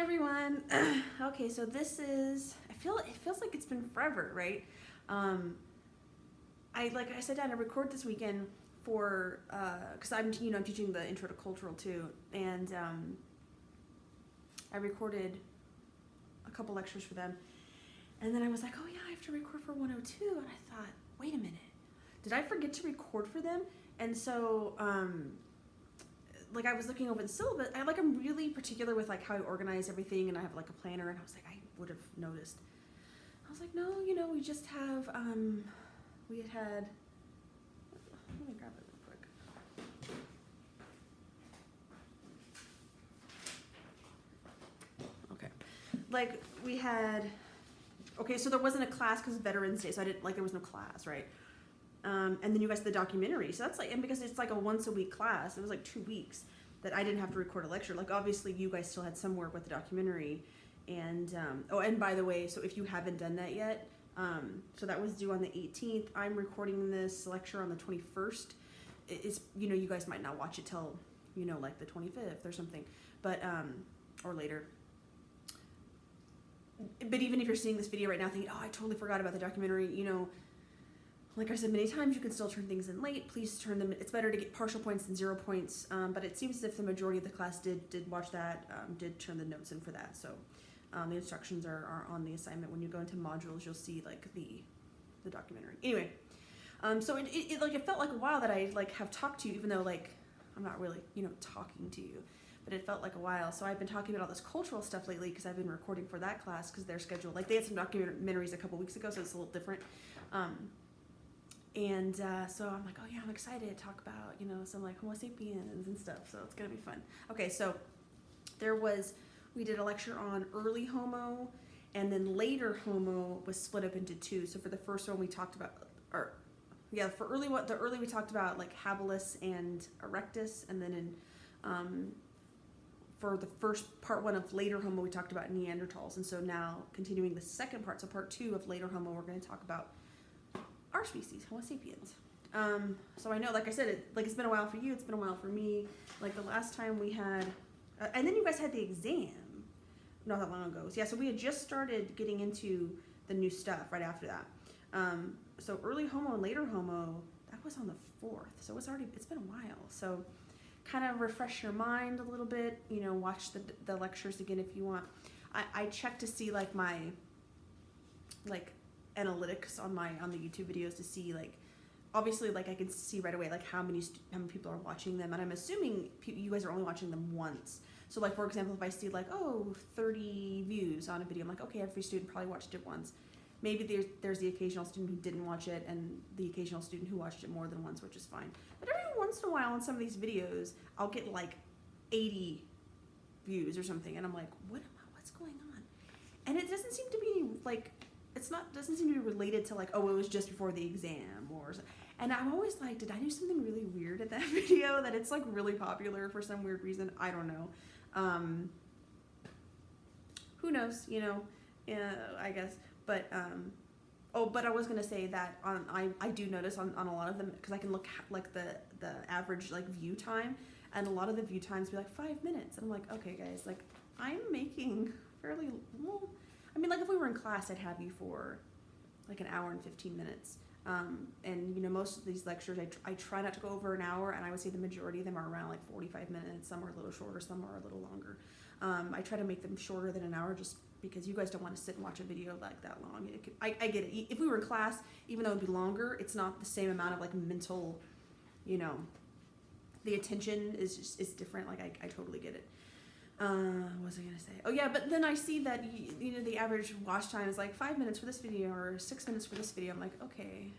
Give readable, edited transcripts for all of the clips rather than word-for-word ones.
everyone. Okay, so this is, it feels like it's been forever, right? I sat down to record this weekend for, cause I'm teaching the intro to cultural too. And, I recorded a couple lectures for them. And then I was like, oh yeah, I have to record for 102. And I thought, wait a minute, did I forget to record for them? And so, I was looking over the syllabus. I'm really particular with how I organize everything, and I have a planner. And I was like, I would have noticed. I was like, no, we just have we had. Let me grab it real quick. Okay, we had. Okay, so there wasn't a class because of Veterans Day, so I didn't there was no class, right? And then you guys did the documentary, so that's and because it's a once a week class, it was 2 weeks that I didn't have to record a lecture. Obviously you guys still had some work with the documentary, and and by the way, so if you haven't done that yet, so that was due on the 18th. I'm recording this lecture on the 21st. It's you guys might not watch it till the 25th or something, but or later. But even if you're seeing this video right now thinking, oh, I totally forgot about the documentary, like I said many times, you can still turn things in late. Please turn them. It's better to get partial points than 0 points. But it seems as if the majority of the class did watch that, did turn the notes in for that. So the instructions are on the assignment. When you go into modules, you'll see the documentary. Anyway, so it felt like a while that I have talked to you, even though I'm not really talking to you, but it felt like a while. So I've been talking about all this cultural stuff lately because I've been recording for that class because their schedule, they had some documentaries a couple weeks ago, so it's a little different. So I'm like, oh yeah, I'm excited to talk about, some Homo sapiens and stuff. So it's going to be fun. Okay. So we did a lecture on early Homo, and then later Homo was split up into two. So for the first one we talked about, for the early we talked about habilis and erectus. And then for the first part one of later Homo, we talked about Neanderthals. And so now continuing the second part, so part two of later Homo, we're going to talk about our species, Homo sapiens. So I know, like I said, it's been a while for you, it's been a while for me. The last time we had, and then you guys had the exam not that long ago. So we had just started getting into the new stuff right after that. So early Homo and later Homo, that was on the 4th. So it's been a while. So kind of refresh your mind a little bit, watch the lectures again if you want. I check to see my analytics on the YouTube videos to see obviously I can see right away how many people are watching them, and I'm assuming you guys are only watching them once. So for example, if I see 30 views on a video, I'm like, okay, every student probably watched it once. Maybe there's the occasional student who didn't watch it and the occasional student who watched it more than once, which is fine. But every once in a while on some of these videos, I'll get 80 views or something, and I'm like, what's going on? And it doesn't seem to be doesn't seem to be related to it was just before the exam and I'm always did I do something really weird at that video that it's really popular for some weird reason? I don't know. Who knows, I guess. But but I was gonna say that I do notice on a lot of them, because I can look at the average view time, and a lot of the view times be 5 minutes, and I'm like, okay guys, I'm making fairly well. I mean, if we were in class, I'd have you for an hour and 15 minutes. And most of these lectures, I try not to go over an hour, and I would say the majority of them are around 45 minutes. Some are a little shorter, some are a little longer. I try to make them shorter than an hour just because you guys don't want to sit and watch a video that long. I get it. If we were in class, even though it would be longer, it's not the same amount of mental, the attention is different. I totally get it. What was I gonna say? Oh yeah, but then I see that the average watch time is 5 minutes for this video or 6 minutes for this video. I'm like, okay.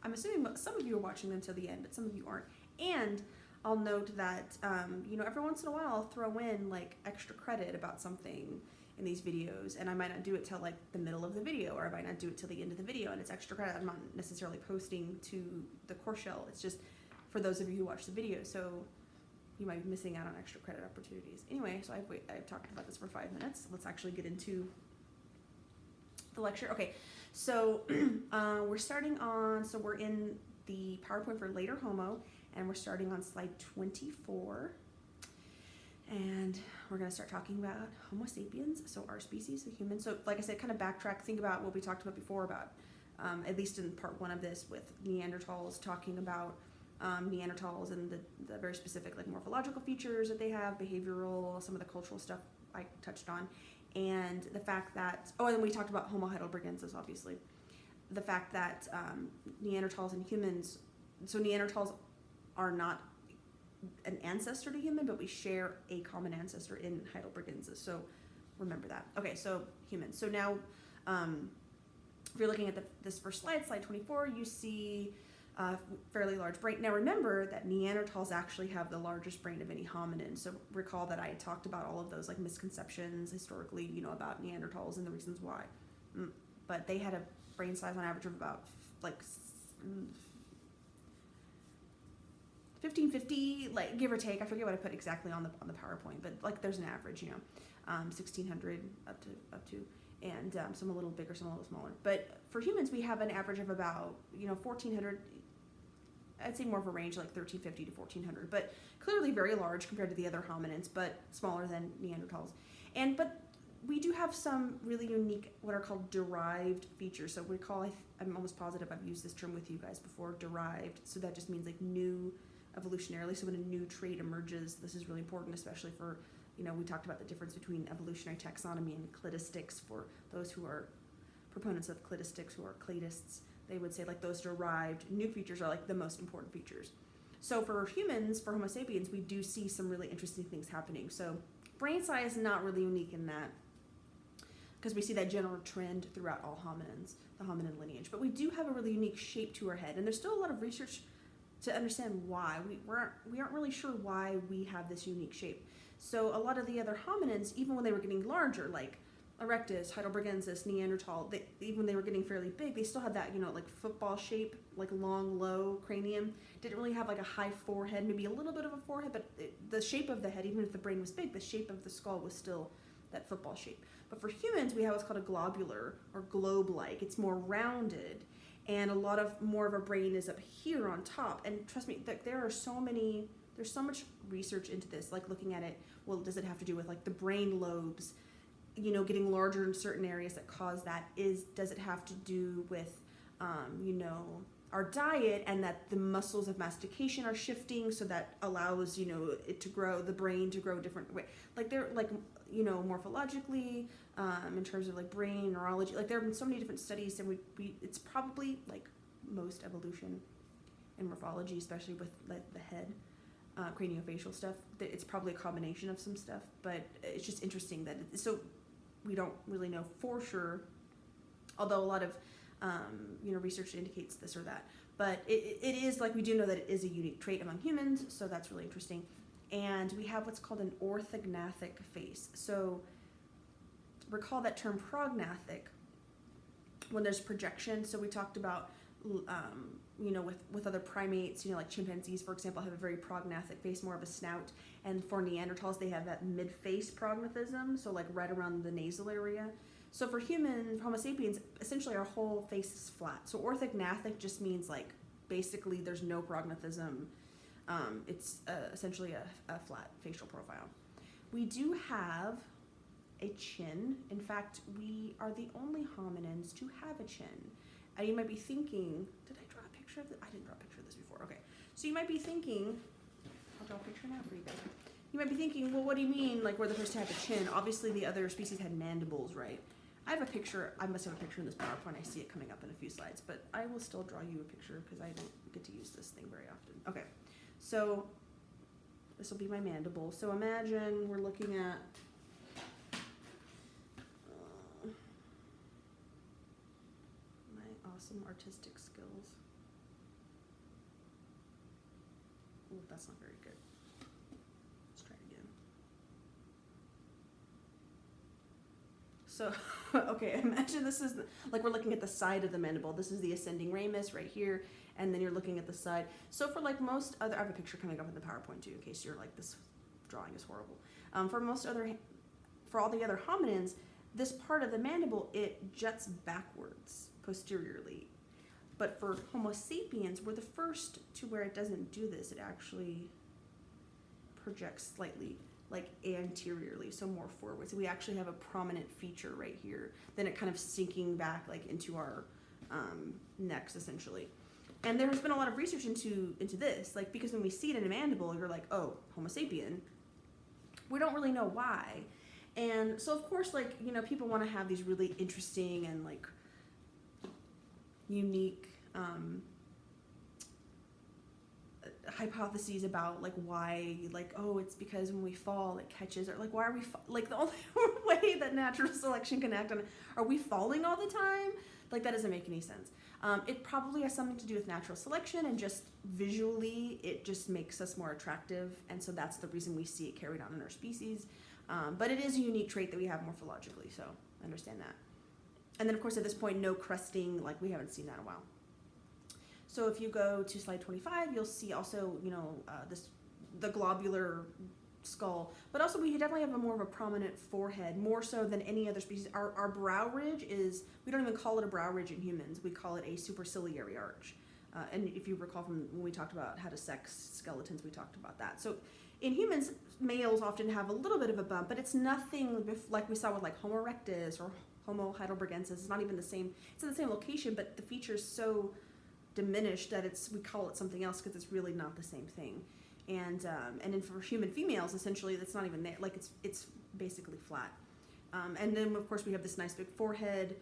I'm assuming some of you are watching them till the end, but some of you aren't. And I'll note that every once in a while I'll throw in extra credit about something in these videos, and I might not do it till the middle of the video, or I might not do it till the end of the video, and it's extra credit. I'm not necessarily posting to the course shell. It's just for those of you who watch the video. So you might be missing out on extra credit opportunities. Anyway, so I've talked about this for 5 minutes. Let's actually get into the lecture. Okay, so we're in the PowerPoint for Later Homo, and we're starting on slide 24. And we're going to start talking about Homo sapiens, so our species, the humans. So like I said, kind of backtrack, think about what we talked about before about, at least in part one of this with Neanderthals, talking about Neanderthals and the very specific like morphological features that they have, behavioral, some of the cultural stuff I touched on, and the fact that, and then we talked about Homo heidelbergensis, obviously. The fact that Neanderthals and humans, so Neanderthals are not an ancestor to human, but we share a common ancestor in heidelbergensis. So remember that. Okay, so humans. So now, if you're looking at this first slide, slide 24, you see a fairly large brain. Now remember that Neanderthals actually have the largest brain of any hominin. So recall that I talked about all of those like misconceptions historically, about Neanderthals and the reasons why. But they had a brain size on average of about like 1550, like give or take. I forget what I put exactly on the PowerPoint, but like there's an average, 1600 up to, and some a little bigger, some a little smaller. But for humans, we have an average of about 1400. I'd say more of a range like 1350 to 1400, but clearly very large compared to the other hominins, but smaller than Neanderthals. But we do have some really unique, what are called derived features. So I'm almost positive I've used this term with you guys before, derived. So that just means like new evolutionarily. So when a new trait emerges, this is really important, especially for, we talked about the difference between evolutionary taxonomy and cladistics. For those who are proponents of cladistics, who are cladists, they would say like those derived new features are like the most important features. So for humans, for Homo sapiens, we do see some really interesting things happening. So brain size is not really unique in that, because we see that general trend throughout all hominins, the hominin lineage. But we do have a really unique shape to our head, and there's still a lot of research to understand why. We aren't really sure why we have this unique shape. So a lot of the other hominins, even when they were getting larger, like Erectus, Heidelbergensis, Neanderthal, even when they were getting fairly big, they still had that, like football shape, like long, low cranium. Didn't really have like a high forehead, maybe a little bit of a forehead, but the shape of the head, even if the brain was big, the shape of the skull was still that football shape. But for humans, we have what's called a globular or globe-like. It's more rounded, and more of our brain is up here on top. And trust me, there's so much research into this, like looking at it. Well, does it have to do with like the brain lobes, getting larger in certain areas that cause that? Does it have to do with, our diet, and that the muscles of mastication are shifting, so that allows, it to grow, the brain to grow different way. Like they're like, morphologically, in terms of like brain neurology, like there have been so many different studies, and it's probably like most evolution and morphology, especially with like the head, craniofacial stuff, that it's probably a combination of some stuff, but it's just interesting that so we don't really know for sure, although a lot of research indicates this or that, but it is like, we do know that it is a unique trait among humans, so that's really interesting. And we have what's called an orthognathic face. So recall that term prognathic when there's projection. So we talked about, with other primates, like chimpanzees, for example, have a very prognathic face, more of a snout. And for Neanderthals, they have that mid-face prognathism, so like right around the nasal area. So for Homo sapiens, essentially our whole face is flat. So orthognathic just means like basically there's no prognathism. It's essentially a flat facial profile. We do have a chin. In fact, we are the only hominins to have a chin. And you might be thinking, did I draw a picture of this? I didn't draw a picture of this before. Okay. So you might be thinking, I'll draw a picture now for you guys. You might be thinking, well, what do you mean, like we're the first to have a chin? Obviously the other species had mandibles, right? I have a picture. I must have a picture in this PowerPoint. I see it coming up in a few slides, but I will still draw you a picture because I don't get to use this thing very often. Okay. So this will be my mandible. So imagine we're looking at my awesome artistic skills. Oh, that's not very good. Let's try it again. So, okay, imagine this is like we're looking at the side of the mandible. This is the ascending ramus right here. And then you're looking at the side. So for like most other, I have a picture coming up in the PowerPoint too, in case you're like, this drawing is horrible. For all the other hominins, this part of the mandible, it juts backwards posteriorly. But for Homo sapiens, we're the first to where it doesn't do this. It actually projects slightly like anteriorly, so more forward. So we actually have a prominent feature right here. Then it kind of sinking back like into our necks essentially. And there's been a lot of research into this, like because when we see it in a mandible, you're like, oh, Homo sapien. We don't really know why. And so of course, like, you know, people want to have these really interesting and like unique hypotheses about like why, like, oh, it's because when we fall it catches, or like why are we like the only way that natural selection can act on, are we falling all the time? Like that doesn't make any sense. It probably has something to do with natural selection, and just visually it just makes us more attractive, and so that's the reason we see it carried on in our species. But it is a unique trait that we have morphologically, so I understand that. And then of course at this point, no cresting, like we haven't seen that in a while. So if you go to slide 25, you'll see also, you know, the globular skull, but also we definitely have a more of a prominent forehead, more so than any other species. Our brow ridge is, we don't even call it a brow ridge in humans, we call it a superciliary arch. And if you recall from when we talked about how to sex skeletons, we talked about that. So in humans, males often have a little bit of a bump, but it's nothing like we saw with like Homo erectus or Homo heidelbergensis. It's not even the same, it's in the same location, but the feature's so diminished that we call it something else because it's really not the same thing. And then for human females, essentially, that's not even there. Like it's basically flat. And then of course we have this nice big forehead,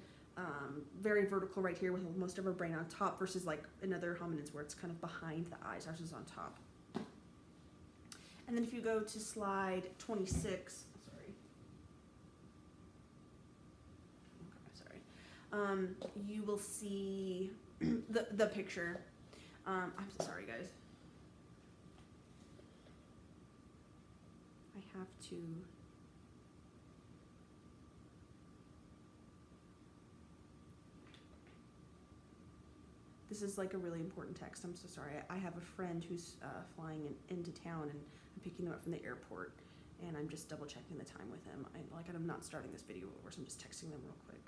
very vertical right here with most of our brain on top, versus like in other hominins where it's kind of behind the eyes, ours is on top. And then if you go to slide 26, you will see the picture. I'm so sorry, guys. I have to. This is like a really important text. I'm so sorry. I have a friend who's flying into town, and I'm picking them up from the airport, and I'm just double checking the time with him. I'm not starting this video over, so I'm just texting them real quick.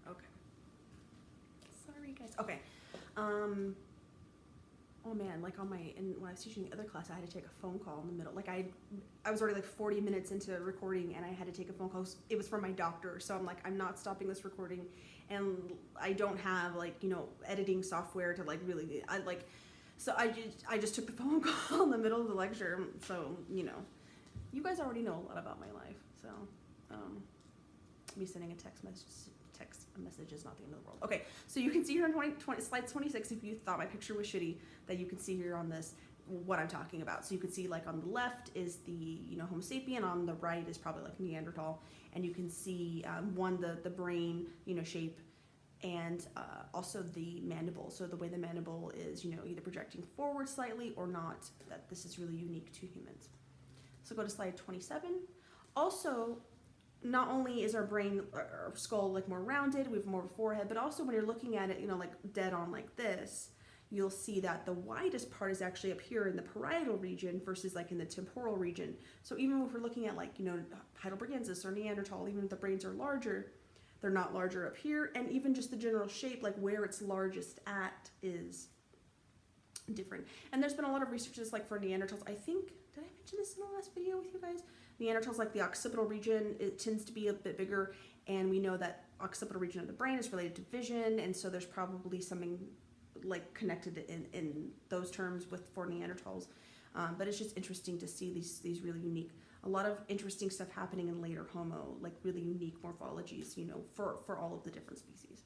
Okay. Sorry, guys. Okay. Oh man, like when I was teaching the other class, I had to take a phone call in the middle. Like I was already like 40 minutes into recording, and I had to take a phone call. It was from my doctor, so I'm like, I'm not stopping this recording, and I don't have like, you know, editing software to like really, so I just took the phone call in the middle of the lecture. So, you know, you guys already know a lot about my life, so me sending a text message is not the end of the world. Okay, so you can see here on slide 26, if you thought my picture was shitty, that you can see here on this what I'm talking about. So you can see like on the left is the, you know, Homo sapien, on the right is probably like Neanderthal, and you can see the brain, you know, shape, and also the mandible. So the way the mandible is, you know, either projecting forward slightly or not, that this is really unique to humans. So go to slide 27. Also, not only is our brain, our skull like more rounded, we have more of a forehead, but also when you're looking at it, you know, like dead on like this, you'll see that the widest part is actually up here in the parietal region versus like in the temporal region. So even if we're looking at like, you know, heidelbergensis or Neanderthal, even if the brains are larger, they're not larger up here. And even just the general shape, like where it's largest at, is different. And there's been a lot of research just like for Neanderthals. I think, did I mention this in the last video with you guys? Neanderthals, like the occipital region, it tends to be a bit bigger, and we know that occipital region of the brain is related to vision, and so there's probably something like connected in those terms for Neanderthals. But it's just interesting to see these really unique, a lot of interesting stuff happening in later Homo, like really unique morphologies, you know, for all of the different species.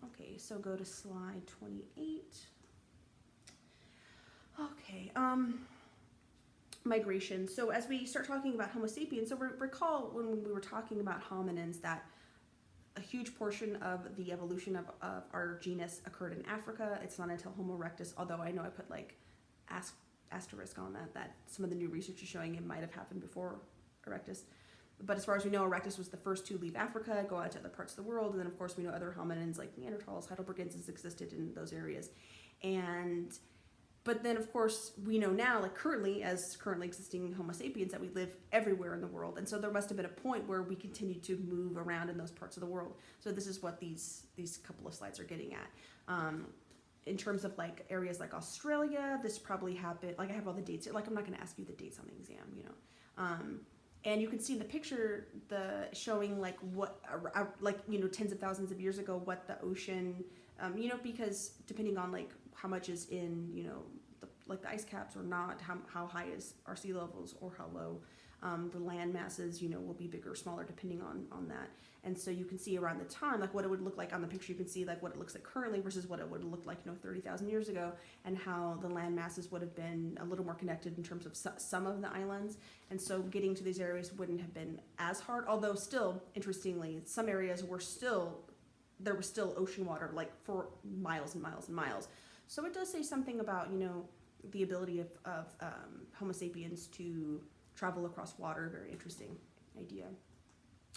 Okay, so go to slide 28. Okay, migration. So as we start talking about Homo sapiens, so recall when we were talking about hominins that a huge portion of the evolution of our genus occurred in Africa. It's not until Homo erectus, although I know I put like asterisk on that some of the new research is showing it might have happened before erectus. But as far as we know, erectus was the first to leave Africa, go out to other parts of the world, and then of course we know other hominins like Neanderthals, heidelbergensis existed in those areas. But then, of course, we know now, like currently existing Homo sapiens, that we live everywhere in the world. And so there must have been a point where we continued to move around in those parts of the world. So this is what these couple of slides are getting at. in terms of like areas like Australia, this probably happened. Like I have all the dates. Like I'm not going to ask you the dates on the exam, you know. And you can see in the picture the showing like what like, you know, tens of thousands of years ago what the ocean, you know, because depending on like how much is in, you know, like the ice caps or not, how high is our sea levels or how low. The land masses, you know, will be bigger or smaller depending on that. And so you can see around the time, like what it would look like on the picture, you can see like what it looks like currently versus what it would look like, you know, 30,000 years ago, and how the land masses would have been a little more connected in terms of some of the islands. And so getting to these areas wouldn't have been as hard, although still, interestingly, some areas were still, there was still ocean water, like for miles and miles and miles. So it does say something about, you know, the ability of Homo sapiens to travel across water. Very interesting idea.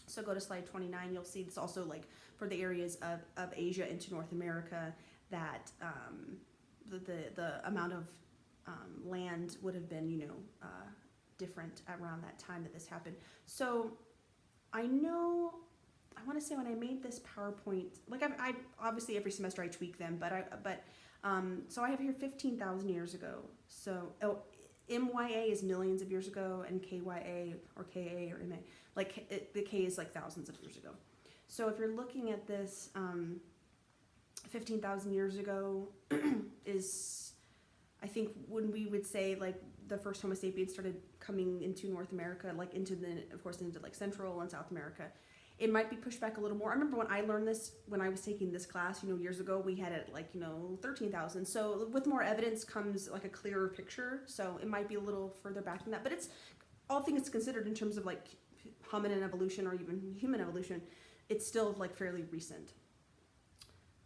So go to slide 29. You'll see it's also like for the areas of Asia into North America that the amount of land would have been, you know, different around that time that this happened. So I know, I want to say when I made this PowerPoint, like I obviously every semester I tweak them, so I have here 15,000 years ago. So MYA is millions of years ago, and KYA or KA or MA, like the K is like thousands of years ago. So if you're looking at this, 15,000 years ago is, I think when we would say like the first Homo sapiens started coming into North America, like into of course into like Central and South America, it might be pushed back a little more. I remember when I learned this, when I was taking this class, you know, years ago, we had it like, you know, 13,000. So with more evidence comes like a clearer picture. So it might be a little further back than that, but it's all things considered in terms of like hominin evolution or even human evolution, it's still like fairly recent.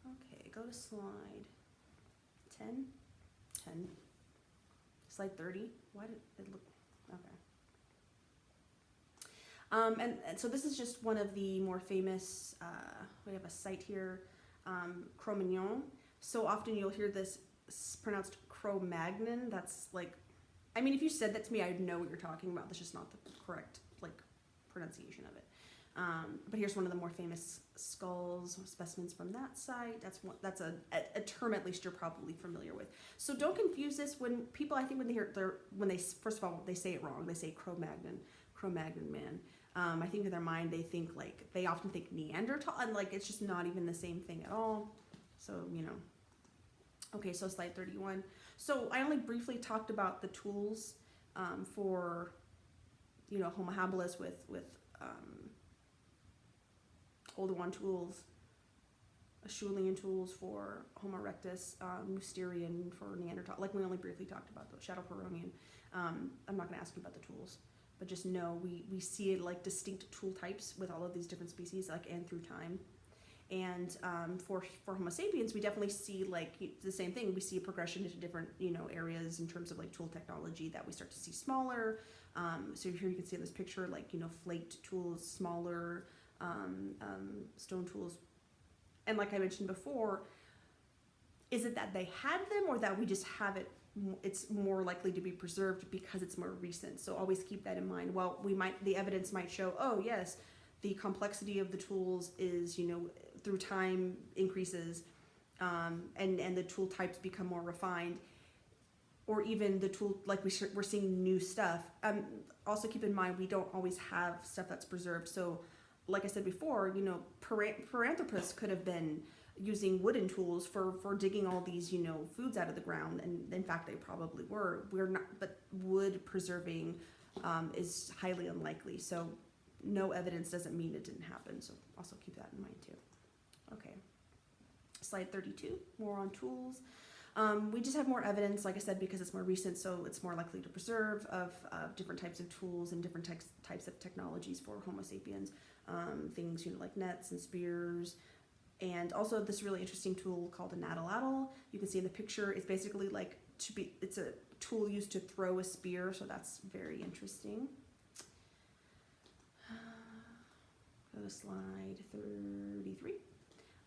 Okay, go to slide 10. Slide 30. Why did it look, okay. And so this is just one of the more famous, we have a site here, Cro-Magnon. So often you'll hear this pronounced Cro-Magnon. That's like, I mean, if you said that to me, I'd know what you're talking about. That's just not the correct like pronunciation of it. But here's one of the more famous skulls, specimens from that site. That's a term at least you're probably familiar with. So don't confuse this when people, I think when they hear, first of all, they say it wrong. They say Cro-Magnon man. I think in their mind they often think Neanderthal, and like it's just not even the same thing at all. So, you know. Okay, so slide 31. So I only briefly talked about the tools for, you know, Homo habilis with Holder-1 tools, Acheulean tools for Homo erectus, Mousterian for Neanderthal. Like we only briefly talked about the Shadow-Peronian. I'm not going to ask you about the tools, but just know we see it like distinct tool types with all of these different species, like and through time. And for Homo sapiens, we definitely see like the same thing. We see a progression into different, you know, areas in terms of like tool technology that we start to see smaller. So here you can see in this picture, like, you know, flaked tools, smaller stone tools. And like I mentioned before, is it that they had them or that we just have it? It's more likely to be preserved because it's more recent. So always keep that in mind. Well, the evidence might show, oh yes, the complexity of the tools is, you know, through time increases, and the tool types become more refined, or even the tool, like we're seeing new stuff. Also keep in mind, we don't always have stuff that's preserved. So like I said before, you know, Paranthropus could have been using wooden tools for digging all these, you know, foods out of the ground, and in fact they probably were. We're not, but wood preserving is highly unlikely. So no evidence doesn't mean it didn't happen. So also keep that in mind too. Okay, slide 32, more on tools. We just have more evidence, like I said, because it's more recent, so it's more likely to preserve of different types of tools and different types of technologies for Homo sapiens. Things, you know, like nets and spears, and also this really interesting tool called an atlatl. You can see in the picture, it's basically like it's a tool used to throw a spear, so that's very interesting. Go to slide 33.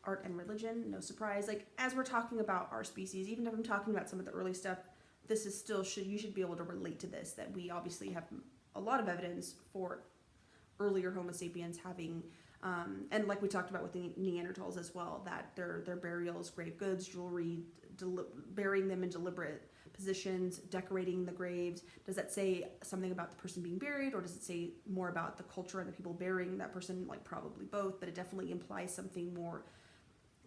Art and religion, no surprise. Like as we're talking about our species, even if I'm talking about some of the early stuff, this is still you should be able to relate to this, that we obviously have a lot of evidence for earlier Homo sapiens having And like we talked about with the Neanderthals as well, that their burials, grave goods, jewelry, burying them in deliberate positions, decorating the graves. Does that say something about the person being buried, or does it say more about the culture and the people burying that person? Like probably both, but it definitely implies something more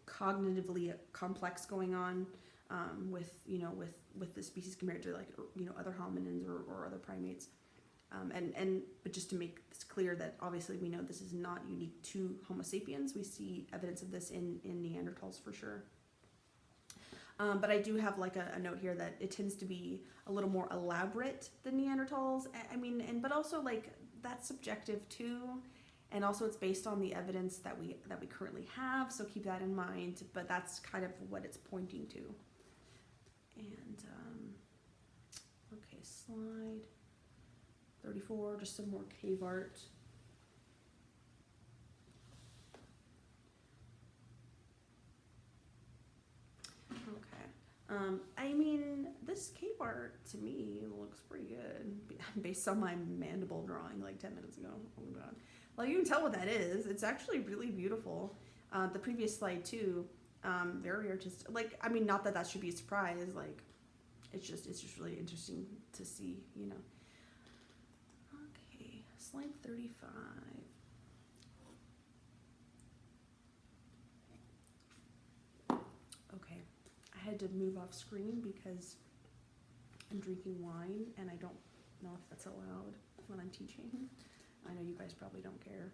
cognitively complex going on with the species compared to like other hominins or other primates. But just to make this clear that obviously we know this is not unique to Homo sapiens. We see evidence of this in Neanderthals for sure. But I do have like a note here that it tends to be a little more elaborate than Neanderthals. I mean, but also like that's subjective too, and also it's based on the evidence that we currently have. So keep that in mind. But that's kind of what it's pointing to. And okay, slide 34, just some more cave art. I mean, this cave art to me looks pretty good based on my mandible drawing like 10 minutes ago. Oh my god. Like you can tell what that is. It's actually really beautiful. The previous slide too, very artistic. Like, I mean, not that should be a surprise. Like, it's just really interesting to see, Okay, slide 35. Okay. I had to move off screen because I'm drinking wine and I don't know if that's allowed when I'm teaching. I know you guys probably don't care.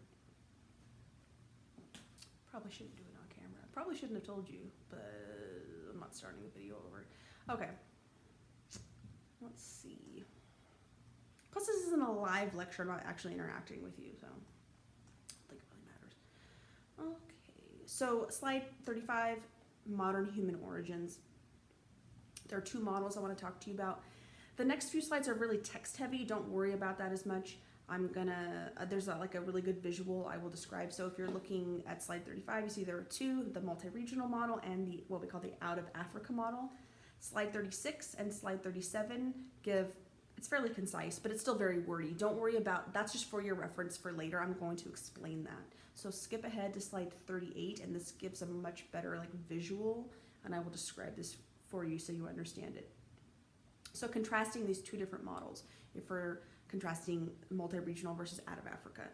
Probably shouldn't do it on camera. Probably shouldn't have told you, but I'm not starting the video over. Okay. Let's see. Plus this isn't a live lecture. I'm not actually interacting with you, so I don't think it really matters. Okay. So slide 35. Modern human origins. There are two models I want to talk to you about. The next few slides are really text heavy. Don't worry about that as much. I'm gonna, there's like a really good visual I will describe. So if you're looking at slide 35, you see there are two, the multi-regional model and the what we call the out of Africa model. Slide 36 and slide 37 it's fairly concise, but it's still very wordy. Don't worry about, that's just for your reference for later. I'm going to explain that. So skip ahead to slide 38, and this gives a much better like visual, and I will describe this for you so you understand it. So contrasting these two different models, if we're contrasting multi-regional versus out of Africa,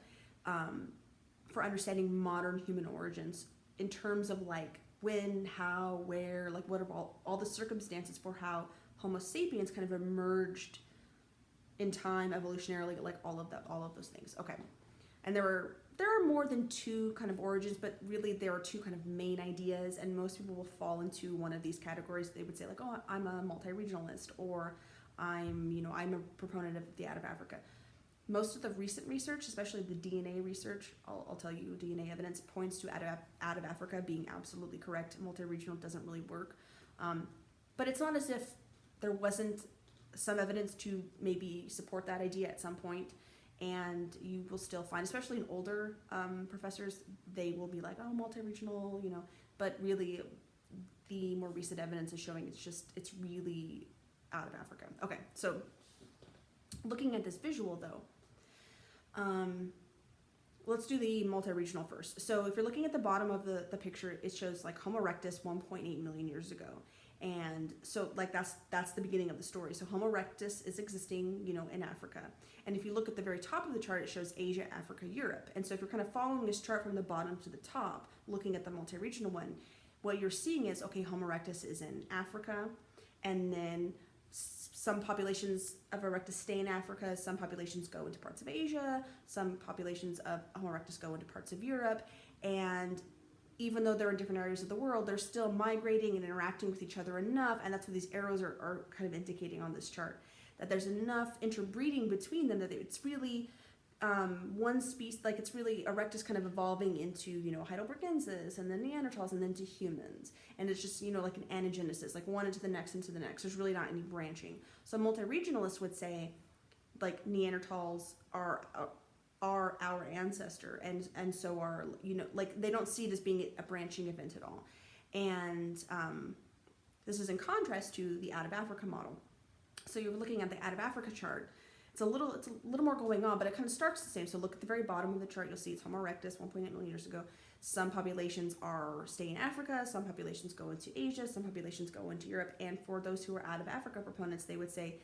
for understanding modern human origins in terms of like when, how, where, like what are all the circumstances for how Homo sapiens kind of emerged in time, evolutionarily, like all of those things. Okay, and there are more than two kind of origins, but really there are two kind of main ideas, and most people will fall into one of these categories. They would say like, oh, I'm a multi-regionalist, or I'm a proponent of the out of Africa. Most of the recent research, especially the DNA research, I'll tell you, DNA evidence points to out of Africa being absolutely correct. Multi-regional doesn't really work, but it's not as if there wasn't some evidence to maybe support that idea at some point. And you will still find, especially in older professors, they will be like, oh, multi-regional, but really the more recent evidence is showing it's really out of Africa. Okay, so looking at this visual though, let's do the multi-regional first. So if you're looking at the bottom of the picture, it shows like Homo erectus 1.8 million years ago. And so like that's the beginning of the story. So Homo erectus is existing, in Africa. And if you look at the very top of the chart, it shows Asia, Africa, Europe. And so if you're kind of following this chart from the bottom to the top, looking at the multi-regional one, what you're seeing is, okay, Homo erectus is in Africa, and then some populations of erectus stay in Africa, some populations go into parts of Asia, some populations of Homo erectus go into parts of Europe, and even though they're in different areas of the world, they're still migrating and interacting with each other enough, and that's what these arrows are kind of indicating on this chart, that there's enough interbreeding between them that it's really one species, like it's really erectus kind of evolving into, Heidelbergensis, and then Neanderthals, and then to humans. And it's just, like an anagenesis, like one into the next. There's really not any branching. So multi-regionalists would say, like, Neanderthals are our ancestor, and so are, like, they don't see it as being a branching event at all. And this is in contrast to the out of Africa model. So you're looking at the out of Africa chart. It's it's a little more going on, but it kind of starts the same. So look at the very bottom of the chart. You'll see it's Homo erectus, 1.8 million years ago. Some populations stay in Africa. Some populations go into Asia. Some populations go into Europe. And for those who are out of Africa proponents, they would say,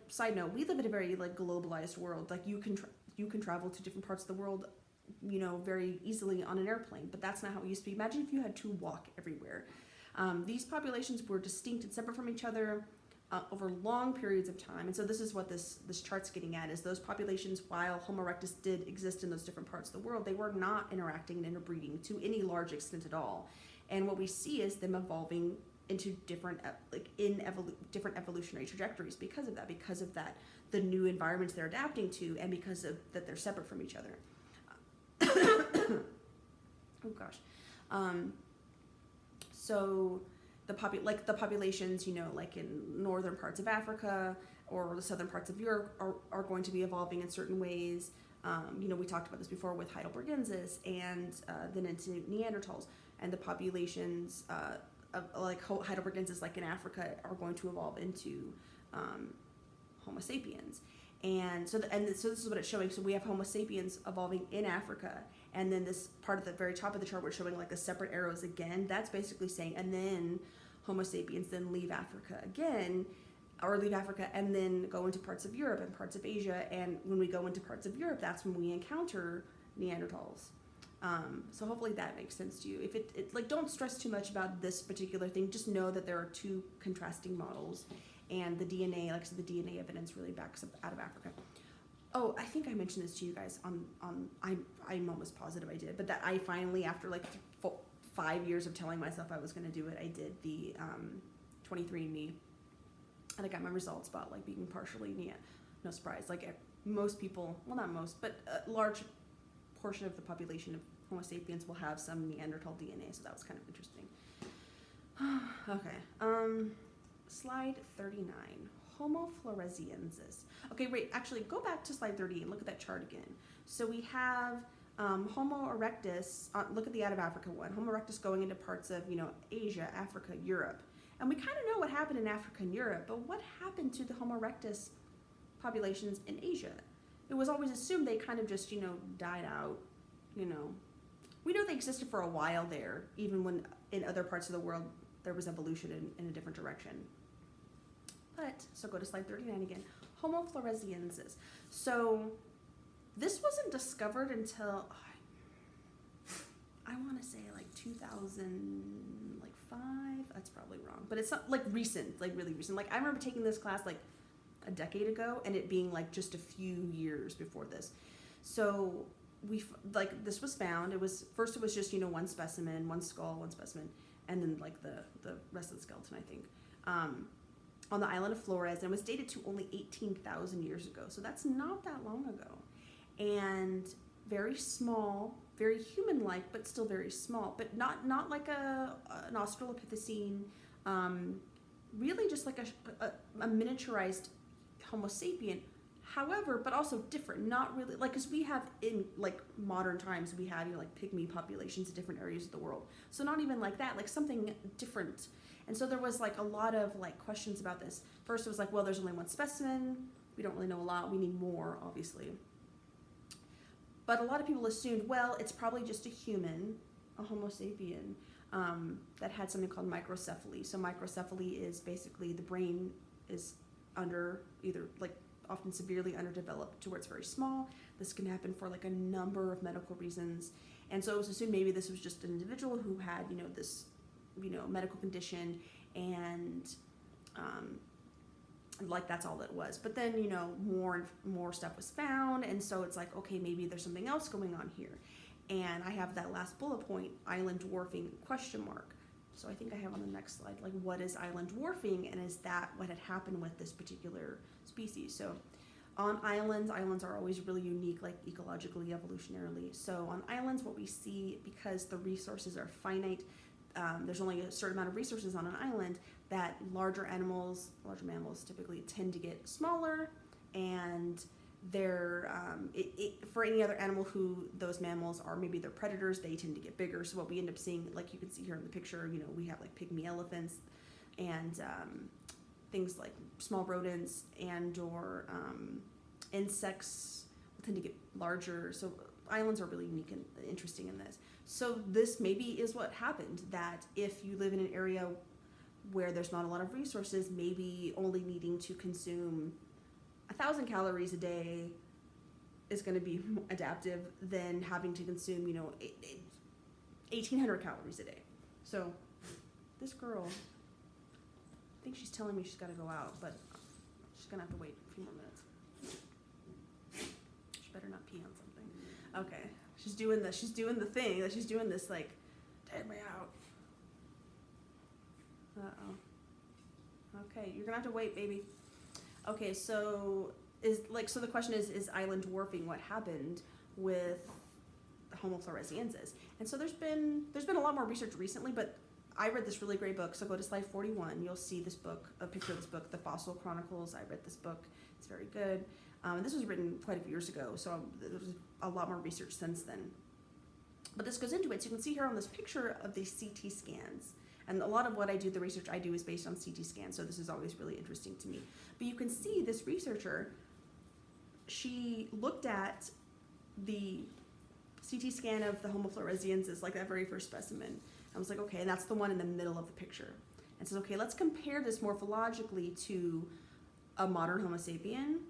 side note, we live in a very like globalized world. Like you can travel to different parts of the world, very easily on an airplane. But that's not how it used to be. Imagine if you had to walk everywhere. These populations were distinct and separate from each other over long periods of time. And so this is what this chart's getting at, is those populations, while Homo erectus did exist in those different parts of the world, they were not interacting and interbreeding to any large extent at all. And what we see is them evolving into different evolutionary trajectories because of that, the new environments they're adapting to, and because of that they're separate from each other. Oh gosh. So the populations, like in northern parts of Africa or the southern parts of Europe are going to be evolving in certain ways. We talked about this before with Heidelbergensis and then into Neanderthals, and the populations of like Heidelbergensis, like in Africa, are going to evolve into Homo sapiens. And so this is what it's showing. So we have Homo sapiens evolving in Africa, and then this part at the very top of the chart, we're showing like the separate arrows again. That's basically saying, and then Homo sapiens then leave Africa again, or leave Africa and then go into parts of Europe and parts of Asia. And when we go into parts of Europe, that's when we encounter Neanderthals. So hopefully that makes sense to you. If it like, don't stress too much about this particular thing. Just know that there are two contrasting models, and the DNA, like I said, the DNA evidence really backs up out of Africa. Oh, I think I mentioned this to you guys I'm almost positive I did, but that I finally, after like 5 years of telling myself I was going to do it, I did the 23andMe, and I got my results about like being partially no surprise. Like most people, well, not most, but a large portion of the population of Homo sapiens will have some Neanderthal DNA, so that was kind of interesting. Okay, slide 39, Homo floresiensis. Okay, wait, actually go back to slide 30 and look at that chart again. So we have Homo erectus, look at the out of Africa one, Homo erectus going into parts of, Asia, Africa, Europe. And we kind of know what happened in Africa and Europe, but what happened to the Homo erectus populations in Asia? It was always assumed they kind of just, died out, We know they existed for a while there, even when in other parts of the world there was evolution in a different direction. But, so go to slide 39 again, Homo floresiensis. So this wasn't discovered until, I want to say like 2005, that's probably wrong, but it's not like recent, like really recent. Like I remember taking this class like a decade ago, and it being like just a few years before this. So this was found. It was just one specimen, one skull, one specimen, and then like the rest of the skeleton, I think, on the island of Flores, and it was dated to only 18,000 years ago. So that's not that long ago, and very small, very human-like, but still very small, but not like an Australopithecine, really just like a miniaturized Homo sapien. However, but also different, not really, like, because we have in like modern times, we have like pygmy populations in different areas of the world. So not even like that, like something different. And so there was like a lot of like questions about this. First it was like, well, there's only one specimen. We don't really know a lot. We need more, obviously. But a lot of people assumed, well, it's probably just a human, a Homo sapien, that had something called microcephaly. So microcephaly is basically the brain is either like often severely underdeveloped to where it's very small. This can happen for like a number of medical reasons. And so it was assumed maybe this was just an individual who had, this, medical condition, and like that's all it was. But then, more stuff was found, and so it's like, okay, maybe there's something else going on here. And I have that last bullet point, island dwarfing ? So I think I have on the next slide, like, what is island dwarfing, and is that what had happened with this particular species? So on islands are always really unique, like ecologically, evolutionarily. So on islands, what we see, because the resources are finite, there's only a certain amount of resources on an island, that larger mammals typically tend to get smaller, and they're for any other animal who those mammals are, maybe they're predators, they tend to get bigger. So what we end up seeing, like you can see here in the picture, we have like pygmy elephants, and things like small rodents and or insects will tend to get larger. So islands are really unique and interesting in this. So this maybe is what happened, that if you live in an area where there's not a lot of resources, maybe only needing to consume 1,000 calories a day is going to be adaptive than having to consume, 1,800 calories a day. So this girl, I think she's telling me she's got to go out, but she's going to have to wait a few more minutes. She better not pee on something. Okay. She's doing this. She's doing the thing that she's doing this, like, take me out. Okay, you're gonna have to wait, baby. Okay, so the question is island dwarfing what happened with Homo floresiensis? And so there's been a lot more research recently, but I read this really great book. So go to slide 41. You'll see this book, a picture of this book, The Fossil Chronicles. I read this book. It's very good. And this was written quite a few years ago, so there's a lot more research since then. But this goes into it. So you can see here on this picture of these CT scans. And a lot of what I do, the research I do, is based on CT scans, so this is always really interesting to me. But you can see this researcher, she looked at the CT scan of the Homo floresiensis, like that very first specimen. I was like, okay, and that's the one in the middle of the picture. And says, okay, let's compare this morphologically to a modern Homo sapien,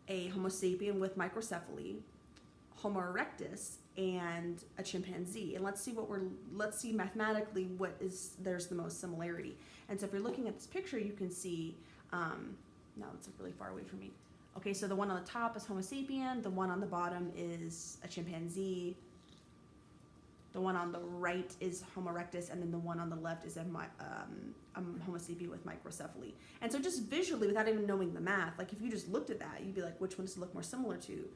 a Homo sapien with microcephaly, Homo erectus, and a chimpanzee, and let's see mathematically there's the most similarity. And so if you're looking at this picture, you can see, no, it's like really far away from me. Okay, so the one on the top is Homo sapien, the one on the bottom is a chimpanzee, the one on the right is Homo erectus, and then the one on the left is a Homo sapien with microcephaly. And so just visually, without even knowing the math, like if you just looked at that, you'd be like, which one does it look more similar to?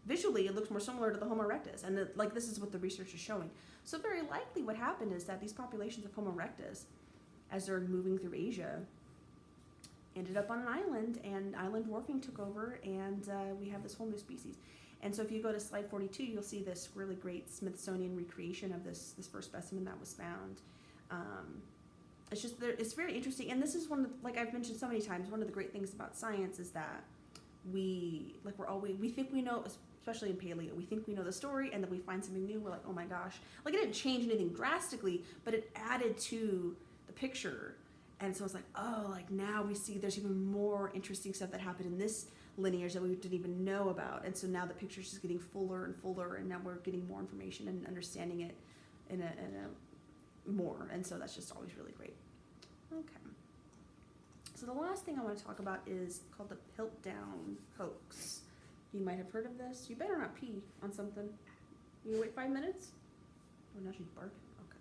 Visually, it looks more similar to the Homo erectus, and this is what the research is showing. So very likely what happened is that these populations of Homo erectus, as they're moving through Asia, ended up on an island, and island dwarfing took over, and we have this whole new species. And so if you go to slide 42, you'll see this really great Smithsonian recreation of this first specimen that was found. It's very interesting, and this is one of, like I've mentioned so many times, one of the great things about science is that we think we know, especially in paleo, we think we know the story, and then we find something new, we're like, oh my gosh. Like, it didn't change anything drastically, but it added to the picture. And so it's like, oh, like now we see there's even more interesting stuff that happened in this lineage that we didn't even know about. And so now the picture's just getting fuller and fuller, and now we're getting more information and understanding it in a more. And so that's just always really great. Okay. So the last thing I want to talk about is called the Piltdown hoax. You might have heard of this. You better not pee on something. You gonna wait 5 minutes? Oh, now she's barking. Okay.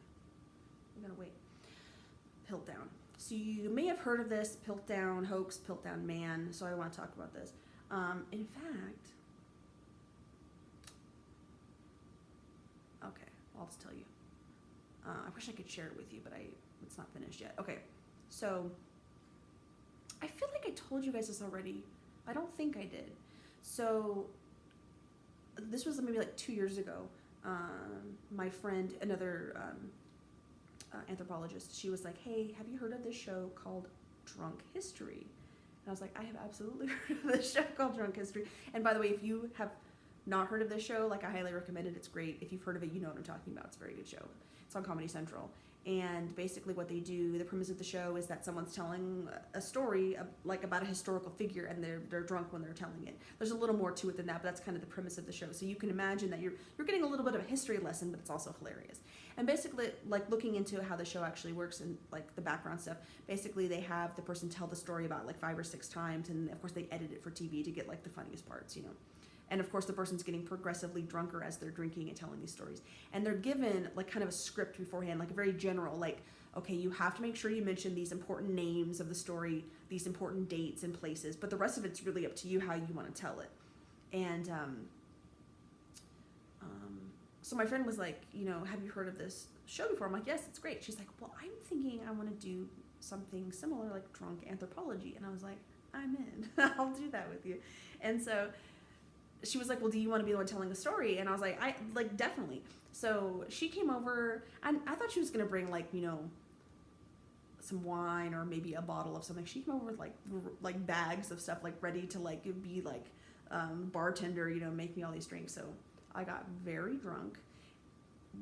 I'm gonna wait. Piltdown. So you may have heard of this Piltdown hoax, Piltdown man. So I want to talk about this. In fact, okay, I'll just tell you. I wish I could share it with you, but it's not finished yet. Okay, so I feel like I told you guys this already. I don't think I did. So this was maybe like 2 years ago. My friend, another anthropologist, she was like, hey, have you heard of this show called Drunk History? And I was like, I have absolutely heard of this show called Drunk History. And by the way, if you have not heard of this show, like, I highly recommend it. It's great. If you've heard of it, you know what I'm talking about. It's a very good show. It's on Comedy Central. And basically what they do, the premise of the show is that someone's telling a story like about a historical figure, and they're drunk when they're telling it. There's a little more to it than that, but that's kind of the premise of the show. So you can imagine that you're getting a little bit of a history lesson, but it's also hilarious. And basically, like, looking into how the show actually works and like the background stuff, basically they have the person tell the story about like 5 or 6 times, and of course they edit it for TV to get like the funniest parts, you know. And of course the person's getting progressively drunker as they're drinking and telling these stories. And they're given like kind of a script beforehand, like a very general, like, okay, you have to make sure you mention these important names of the story, these important dates and places, but the rest of it's really up to you how you want to tell it. And so my friend was like, you know, have you heard of this show before? I'm like, yes, it's great. She's like, well, I'm thinking I want to do something similar, like drunk anthropology. And I was like, I'm in. I'll do that with you. And so she was like, well, do you want to be the one telling the story? And I was like, definitely. So she came over, and I thought she was going to bring, like, you know, some wine or maybe a bottle of something. She came over with like bags of stuff, like ready to like be like bartender, you know, make me all these drinks. So I got very drunk,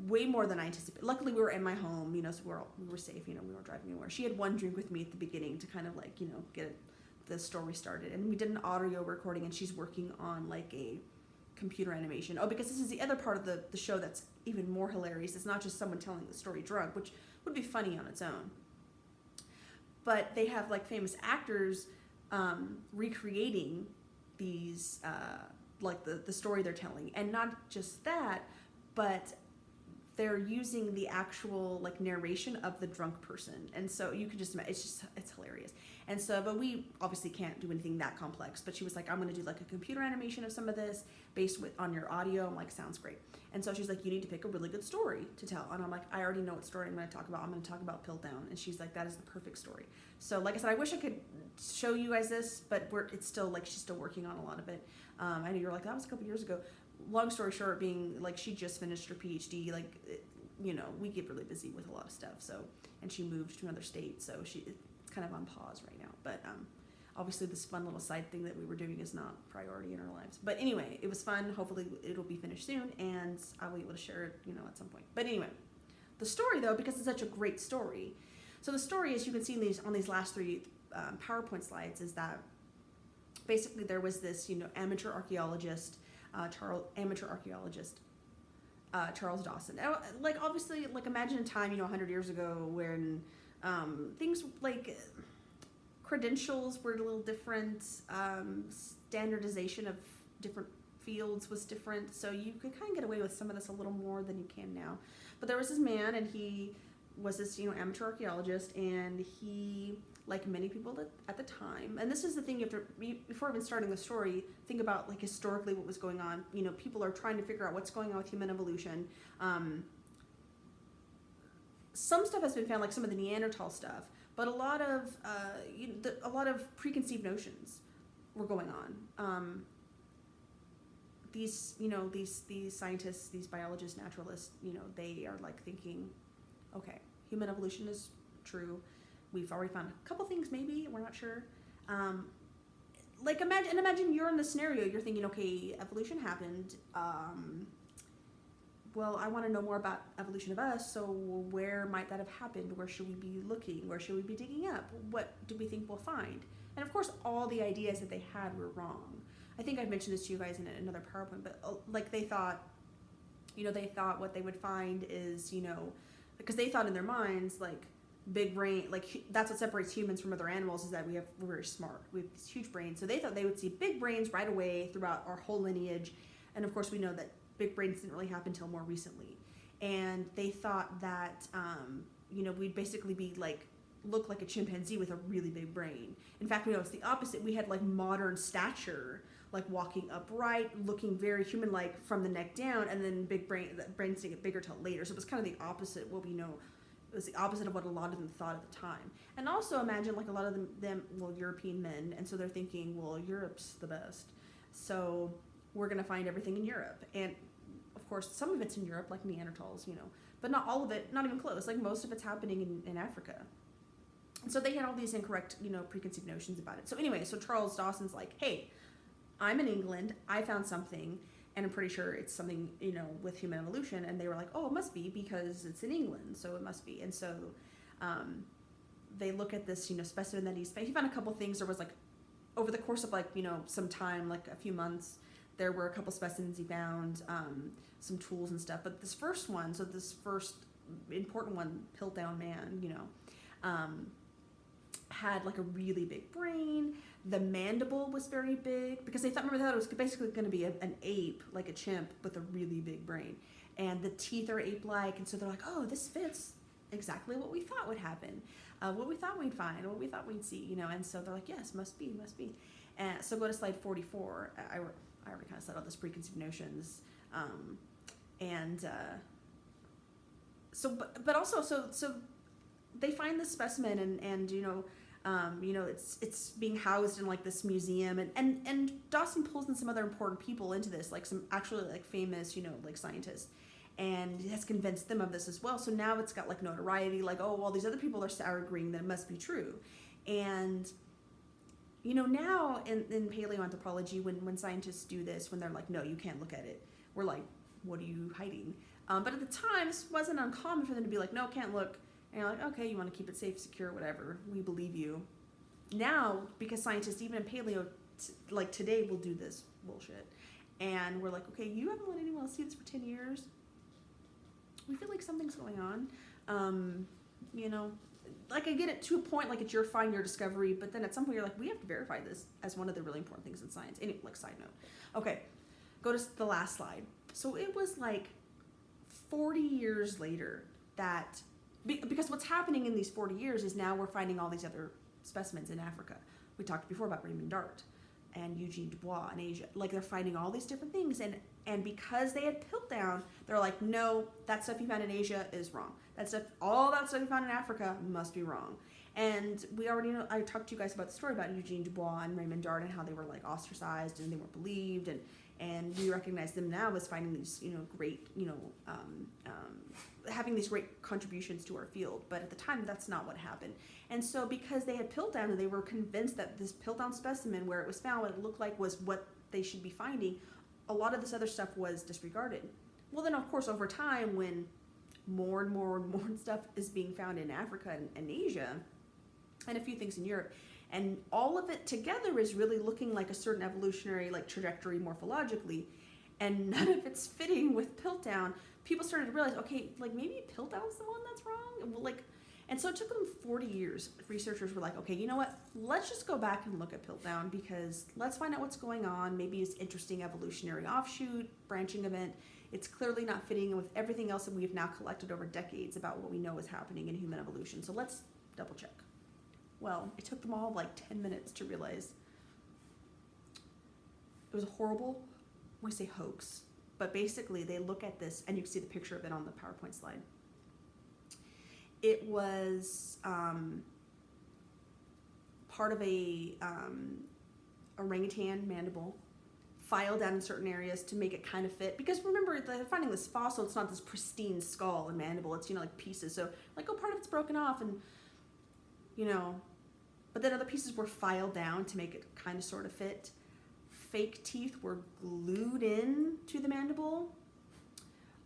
way more than I anticipated. Luckily, we were in my home, you know, so we were safe. You know, we weren't driving anywhere. She had one drink with me at the beginning to kind of like, you know, get the story started, and we did an audio recording, and she's working on like a computer animation. Oh, because this is the other part of the show that's even more hilarious. It's not just someone telling the story drunk, which would be funny on its own, but they have like famous actors recreating these like the story they're telling, and not just that, but they're using the actual like narration of the drunk person, and so you can just imagine, it's hilarious. And so, but we obviously can't do anything that complex, but she was like, I'm going to do like a computer animation of some of this based on your audio. I'm like, sounds great. And so she's like, you need to pick a really good story to tell. And I'm like, I already know what story I'm going to talk about. I'm going to talk about Piltdown. And she's like, that is the perfect story. So like I said, I wish I could show you guys this, but it's still like, she's still working on a lot of it. I know you're like, that was a couple years ago. Long story short being like, she just finished her PhD. Like, you know, we get really busy with a lot of stuff. So, and she moved to another state. So it's kind of on pause right now. But obviously this fun little side thing that we were doing is not priority in our lives. But anyway, it was fun. Hopefully it'll be finished soon, and I'll be able to share it, you know, at some point. But anyway, the story though, because it's such a great story. So the story, as you can see on these last three PowerPoint slides, is that basically there was this, you know, amateur archaeologist, Charles Dawson. Like obviously, like imagine a time, you know, 100 years ago when things like credentials were a little different, standardization of different fields was different, so you could kind of get away with some of this a little more than you can now. But there was this man, and he was this, you know, amateur archaeologist, and he, like many people at the time, and this is the thing, you have to, before even starting the story, think about like historically what was going on. You know, people are trying to figure out what's going on with human evolution. Some stuff has been found, like some of the Neanderthal stuff, but a lot of a lot of preconceived notions were going on. These scientists, these biologists, naturalists, you know, they are like thinking, okay, human evolution is true. We've already found a couple things, maybe we're not sure. Like imagine you're in the scenario. You're thinking, okay, evolution happened. Well, I want to know more about evolution of us, so where might that have happened? Where should we be looking? Where should we be digging up? What do we think we'll find? And of course, all the ideas that they had were wrong. I think I've mentioned this to you guys in another PowerPoint, but like they thought what they would find is, you know, because they thought in their minds, like, big brain, like that's what separates humans from other animals, is that we're very smart. We have these huge brains. So they thought they would see big brains right away throughout our whole lineage. And of course, we know that big brains didn't really happen until more recently. And they thought that, you know, we'd basically be like, look like a chimpanzee with a really big brain. In fact, we know it's the opposite. We had like modern stature, like walking upright, looking very human-like from the neck down, and then brains didn't get bigger till later. So it was kind of the opposite of what we know. It was the opposite of what a lot of them thought at the time. And also imagine like a lot of them, European men, and so they're thinking, well, Europe's the best, so we're gonna find everything in Europe. And of course, some of it's in Europe, like Neanderthals, you know, but not all of it, not even close. Like most of it's happening in Africa. And so they had all these incorrect, you know, preconceived notions about it. So anyway, so Charles Dawson's like, hey, I'm in England, I found something, and I'm pretty sure it's something, you know, with human evolution. And they were like, oh, it must be because it's in England, so it must be. And so they look at this, you know, specimen that he found a couple things. There was like, over the course of like, you know, some time, like a few months, there were a couple specimens he found, some tools and stuff. But this first important one, Piltdown man, you know, had like a really big brain. The mandible was very big, because they thought it was basically going to be an ape, like a chimp with a really big brain. And the teeth are ape-like, and so they're like, oh, this fits exactly what we thought would happen, what we thought we'd find, what we thought we'd see, you know. And so they're like, yes, must be. And so go to slide 44. I already kind of said all this preconceived notions, but also so they find this specimen, and you know, it's being housed in like this museum, and Dawson pulls in some other important people into this, like some actually like famous, you know, like scientists. and it has convinced them of this as well. So now it's got like notoriety, like, oh, well, these other people are agreeing that it must be true. And now in paleoanthropology, when scientists do this, when they're like, no, you can't look at it, we're like, what are you hiding? But at the time, this wasn't uncommon for them to be like, no, can't look. And you're like, okay, you want to keep it safe, secure, whatever. We believe you. Now, because scientists, even in paleo, like today, will do this bullshit. And we're like, okay, you haven't let anyone else see this for 10 years. We feel like something's going on. Like I get it to a point, like it's your find, your discovery, but then at some point you're like, we have to verify this as one of the really important things in science. Anyway, like side note. Okay, go to the last slide. So it was like 40 years later that, because what's happening in these 40 years is now we're finding all these other specimens in Africa. We talked before about Raymond Dart and Eugene Dubois in Asia. Like they're finding all these different things, and because they had Piltdown, they're like, no, that stuff you found in Asia is wrong. All that stuff you found in Africa must be wrong. And we already know, I talked to you guys about the story about Eugene Dubois and Raymond Dart and how they were like ostracized and they weren't believed, and we recognize them now as finding these, great, having these great contributions to our field. But at the time, that's not what happened. And so because they had Piltdown and they were convinced that this Piltdown specimen, where it was found, what it looked like was what they should be finding, a lot of this other stuff was disregarded. Well, then, of course, over time, when more and more and more stuff is being found in Africa and Asia, and a few things in Europe, and all of it together is really looking like a certain evolutionary trajectory morphologically, and none of it's fitting with Piltdown, people started to realize, okay, maybe Piltdown's the one that's wrong. And so it took them 40 years. Researchers were like, okay, you know what? Let's just go back and look at Piltdown, because let's find out what's going on. Maybe it's interesting evolutionary offshoot, branching event. It's clearly not fitting in with everything else that we've now collected over decades about what we know is happening in human evolution. So let's double check. Well, it took them all 10 minutes to realize it was a horrible, we say hoax, but basically they look at this, and you can see the picture of it on the PowerPoint slide. It was part of a orangutan mandible, filed down in certain areas to make it kind of fit. Because remember, they're finding this fossil, it's not this pristine skull and mandible, it's, pieces. So, part of it's broken off, and, but then other pieces were filed down to make it kind of sort of fit. Fake teeth were glued in to the mandible.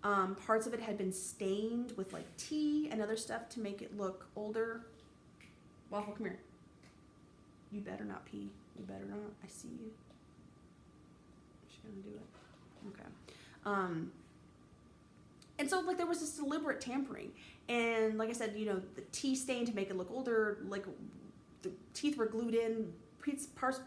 Parts of it had been stained with tea and other stuff to make it look older. Waffle, come here. You better not pee. You better not. I see you. She's gonna do it. Okay. And so there was this deliberate tampering, and like I said, the tea stain to make it look older. The teeth were glued in. Parts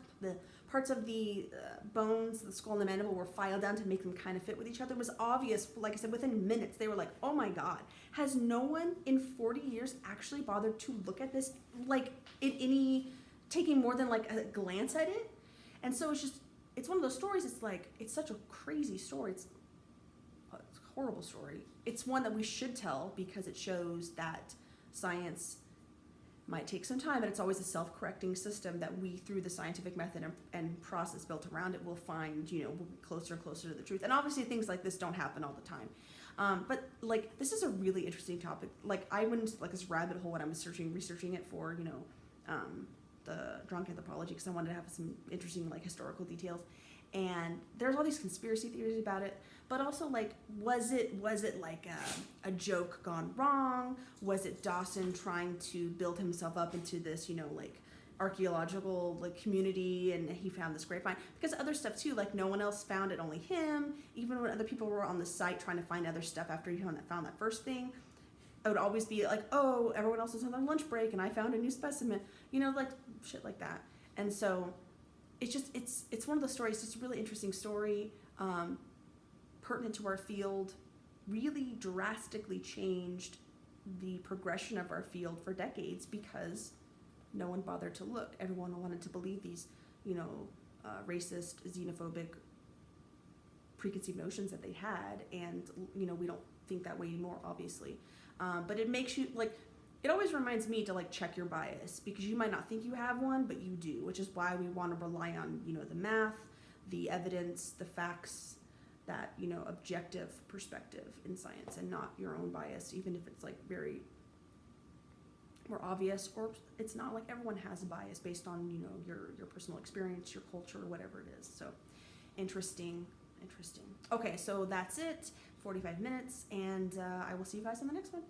of the bones, the skull and the mandible were filed down to make them kind of fit with each other. It was obvious, like I said, within minutes, they were like, oh my God, has no one in 40 years actually bothered to look at this, taking more than a glance at it? And so it's one of those stories, it's such a crazy story. It's a horrible story. It's one that we should tell because it shows that science might take some time, but it's always a self-correcting system that we, through the scientific method and process built around it, will find, we'll be closer and closer to the truth. And obviously things like this don't happen all the time. But this is a really interesting topic. I went into this rabbit hole when I was researching it for, the drunk anthropology, because I wanted to have some interesting historical details. And there's all these conspiracy theories about it, but also was it a joke gone wrong? Was it Dawson trying to build himself up into this archaeological community, and he found this great find? Because other stuff too, no one else found it, only him. Even when other people were on the site trying to find other stuff after he found that first thing, it would always be oh, everyone else was on their lunch break and I found a new specimen, shit like that. And so it's one of those stories. It's a really interesting story, pertinent to our field, really drastically changed the progression of our field for decades because no one bothered to look. Everyone wanted to believe these, racist, xenophobic, preconceived notions that they had, and we don't think that way anymore, obviously. But it makes you it always reminds me to check your bias, because you might not think you have one, but you do, which is why we want to rely on the math, the evidence, the facts that, you know, objective perspective in science and not your own bias, even if it's like very more obvious, or it's not. Like everyone has a bias based on, you know, your personal experience, your culture, whatever it is. So interesting. Okay, so that's it. 45 minutes, and I will see you guys in the next one.